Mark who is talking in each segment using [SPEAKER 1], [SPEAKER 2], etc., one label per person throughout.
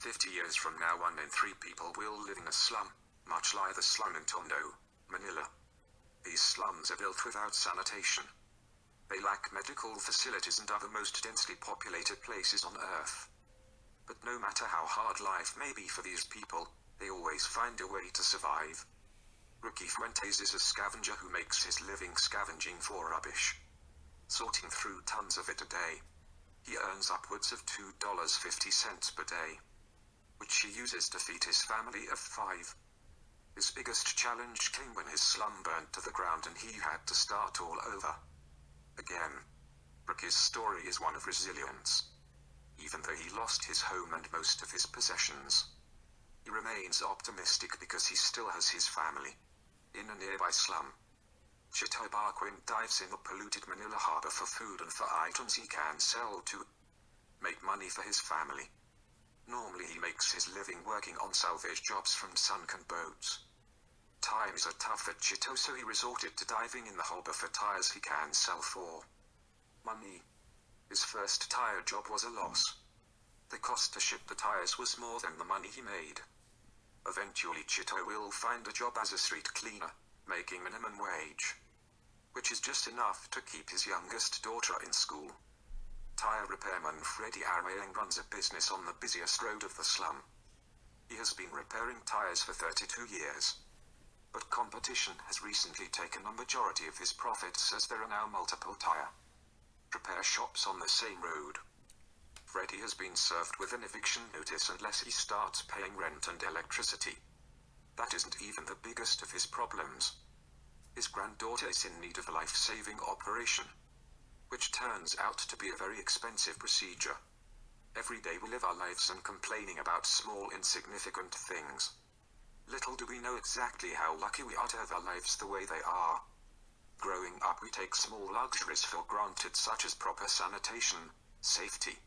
[SPEAKER 1] 50 years from now 1 in 3 people will live in a slum, much like the slum in Tondo, Manila. These slums are built without sanitation. They lack medical facilities and are the most densely populated places on Earth. But no matter how hard life may be for these people, they always find a way to survive. Ricky Fuentes is a scavenger who makes his living scavenging for rubbish, sorting through tons of it a day. He earns upwards of $2.50 per day, which he uses to feed his family of 5. His biggest challenge came when his slum burned to the ground and he had to start all over again. Ricky's story is one of resilience. Even though he lost his home and most of his possessions, he remains optimistic because he still has his family in a nearby slum. Chito Barquin dives in the polluted Manila harbor for food and for items he can sell to make money for his family. Normally he makes his living working on salvage jobs from sunken boats. Times are tough at Chito, so he resorted to diving in the harbor for tires he can sell for money. His first tire job was a loss. The cost to ship the tires was more than the money he made. Eventually Chito will find a job as a street cleaner, making minimum wage, which is just enough to keep his youngest daughter in school. Tire repairman Freddy Armayang runs a business on the busiest road of the slum. He has been repairing tires for 32 years. But competition has recently taken a majority of his profits, as there are now multiple tire repair shops on the same road. Freddy has been served with an eviction notice unless he starts paying rent and electricity. That isn't even the biggest of his problems. His granddaughter is in need of a life-saving operation, which turns out to be a very expensive procedure. Every day we live our lives and complaining about small insignificant things. Little do we know exactly how lucky we are to have our lives the way they are. Growing up we take small luxuries for granted, such as proper sanitation, safety,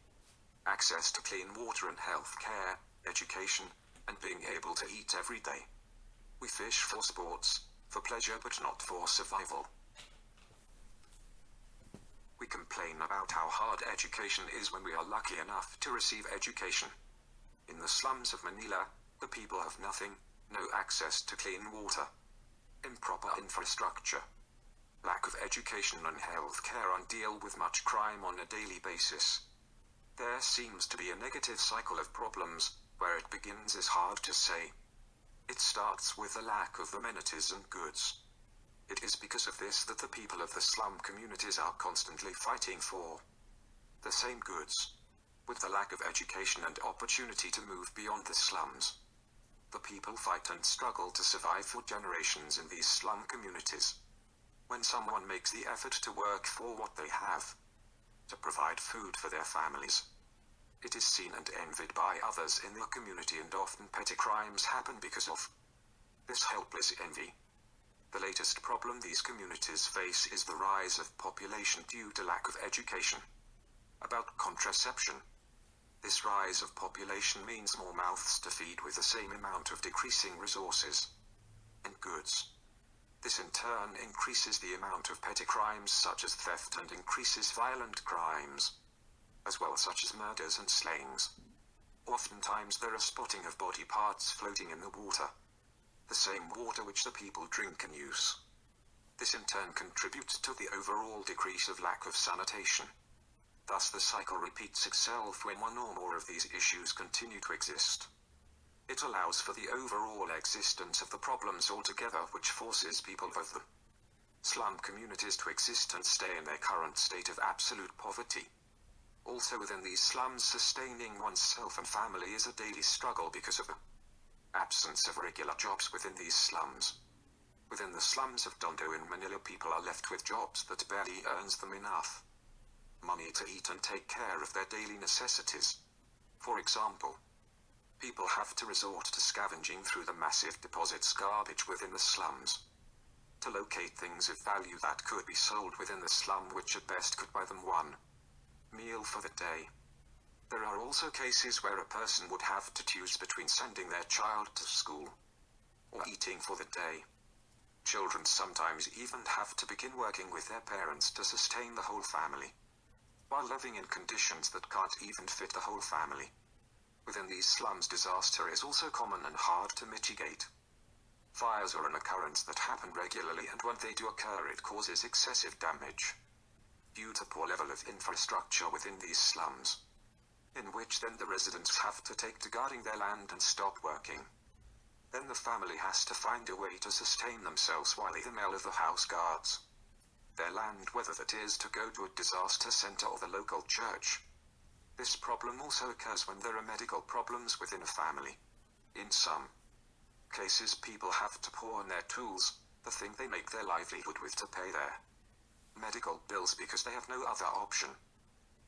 [SPEAKER 1] access to clean water and health care, education, and being able to eat every day. We fish for sports, for pleasure, but not for survival. We complain about how hard education is when we are lucky enough to receive education. In the slums of Manila, the people have nothing, no access to clean water, improper infrastructure, lack of education and health care, and deal with much crime on a daily basis. There seems to be a negative cycle of problems. Where it begins is hard to say. It starts with the lack of amenities and goods. It is because of this that the people of the slum communities are constantly fighting for the same goods. With the lack of education and opportunity to move beyond the slums, the people fight and struggle to survive for generations in these slum communities. When someone makes the effort to work for what they have, to provide food for their families, it is seen and envied by others in the community, and often petty crimes happen because of this helpless envy. The latest problem these communities face is the rise of population due to lack of education about contraception. This rise of population means more mouths to feed with the same amount of decreasing resources and goods. This in turn increases the amount of petty crimes such as theft, and increases violent crimes as well, such as murders and slayings. Oftentimes there are spotting of body parts floating in the water, the same water which the people drink and use. This in turn contributes to the overall decrease of lack of sanitation. Thus the cycle repeats itself when one or more of these issues continue to exist. It allows for the overall existence of the problems altogether, which forces people of the slum communities to exist and stay in their current state of absolute poverty. Also within these slums, sustaining oneself and family is a daily struggle because of the absence of regular jobs within these slums. Within the slums of Tondo in Manila, people are left with jobs that barely earns them enough money to eat and take care of their daily necessities. For example, people have to resort to scavenging through the massive deposits garbage within the slums to locate things of value that could be sold within the slum, which at best could buy them one meal for the day. There are also cases where a person would have to choose between sending their child to school or eating for the day. Children sometimes even have to begin working with their parents to sustain the whole family, while living in conditions that can't even fit the whole family. Within these slums, disaster is also common and hard to mitigate. Fires are an occurrence that happen regularly, and when they do occur, it causes excessive damage due to poor level of infrastructure within these slums, in which then the residents have to take to guarding their land and stop working. Then the family has to find a way to sustain themselves while the male of the house guards their land, whether that is to go to a disaster center or the local church. This problem also occurs when there are medical problems within a family. In some cases, people have to pawn their tools, the thing they make their livelihood with, to pay their medical bills because they have no other option.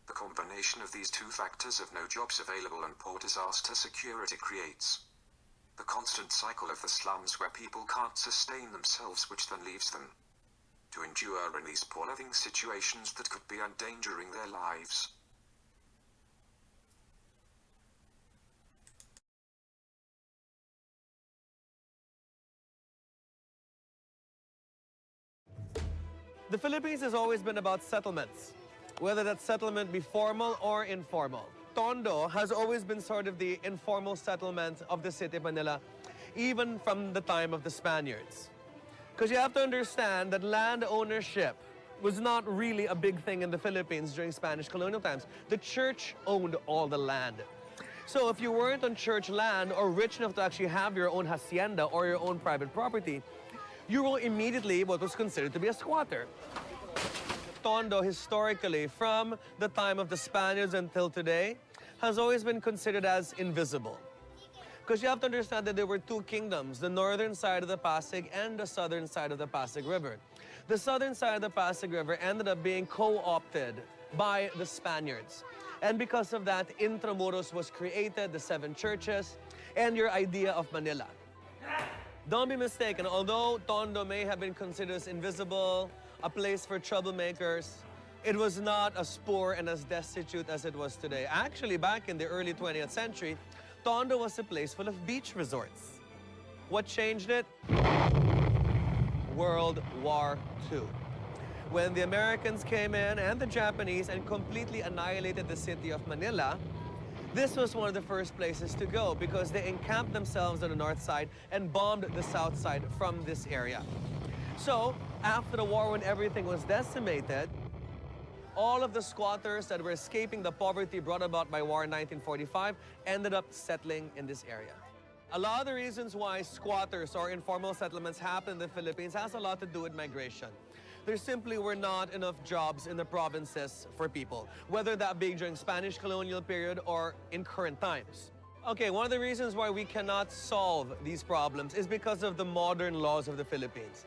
[SPEAKER 1] The combination of these two factors of no jobs available and poor disaster security creates the constant cycle of the slums, where people can't sustain themselves, which then leaves them to endure in these poor living situations that could be endangering their lives.
[SPEAKER 2] The Philippines has always been about settlements, whether that settlement be formal or informal. Tondo has always been sort of the informal settlement of the city of Manila, even from the time of the Spaniards. Because you have to understand that land ownership was not really a big thing in the Philippines during Spanish colonial times. The church owned all the land. So if you weren't on church land or rich enough to actually have your own hacienda or your own private property, you were immediately what was considered to be a squatter. Tondo, historically, from the time of the Spaniards until today, has always been considered as invisible. Because you have to understand that there were two kingdoms, the northern side of the Pasig and the southern side of the Pasig River. The southern side of the Pasig River ended up being co-opted by the Spaniards. And because of that, Intramuros was created, the 7 churches, and your idea of Manila. Don't be mistaken, although Tondo may have been considered as invisible, a place for troublemakers, it was not as poor and as destitute as it was today. Actually, back in the early 20th century, Tondo was a place full of beach resorts. What changed it? World War II. When the Americans came in and the Japanese and completely annihilated the city of Manila, this was one of the first places to go because they encamped themselves on the north side and bombed the south side from this area. So, after the war, when everything was decimated, all of the squatters that were escaping the poverty brought about by war in 1945 ended up settling in this area. A lot of the reasons why squatters or informal settlements happen in the Philippines has a lot to do with migration. There simply were not enough jobs in the provinces for people, whether that be during Spanish colonial period or in current times. Okay, one of the reasons why we cannot solve these problems is because of the modern laws of the Philippines.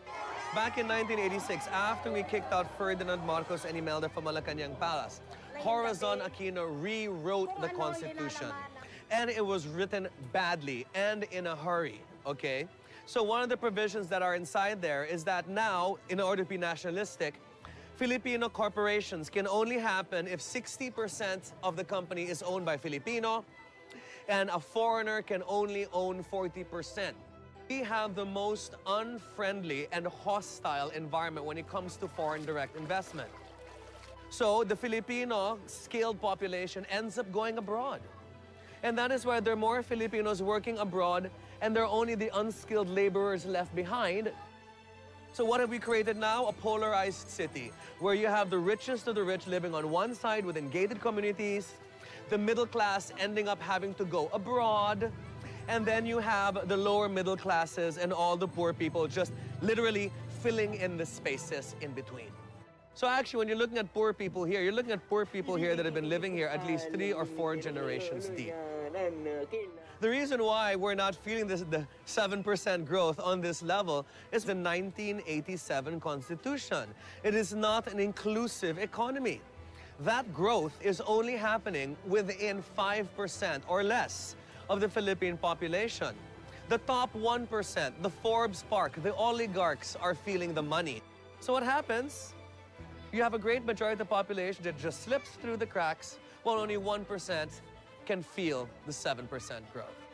[SPEAKER 2] Back in 1986, after we kicked out Ferdinand Marcos and Imelda from Malacanang Palace, Corazon Aquino rewrote the Constitution. And it was written badly and in a hurry, okay? So one of the provisions that are inside there is that now, in order to be nationalistic, Filipino corporations can only happen if 60% of the company is owned by Filipino, and a foreigner can only own 40%. We have the most unfriendly and hostile environment when it comes to foreign direct investment. So the Filipino skilled population ends up going abroad. And that is why there are more Filipinos working abroad and there are only the unskilled laborers left behind. So what have we created now? A polarized city where you have the richest of the rich living on one side within gated communities, the middle class ending up having to go abroad, and then you have the lower middle classes and all the poor people just literally filling in the spaces in between. So actually, when you're looking at poor people here, you're looking at poor people here that have been living here at least 3 or 4 generations deep. The reason why we're not feeling the 7% growth on this level is the 1987 Constitution. It is not an inclusive economy. That growth is only happening within 5% or less of the Philippine population. The top 1%, the Forbes Park, the oligarchs are feeling the money. So what happens? You have a great majority of the population that just slips through the cracks, while only 1% can feel the 7% growth.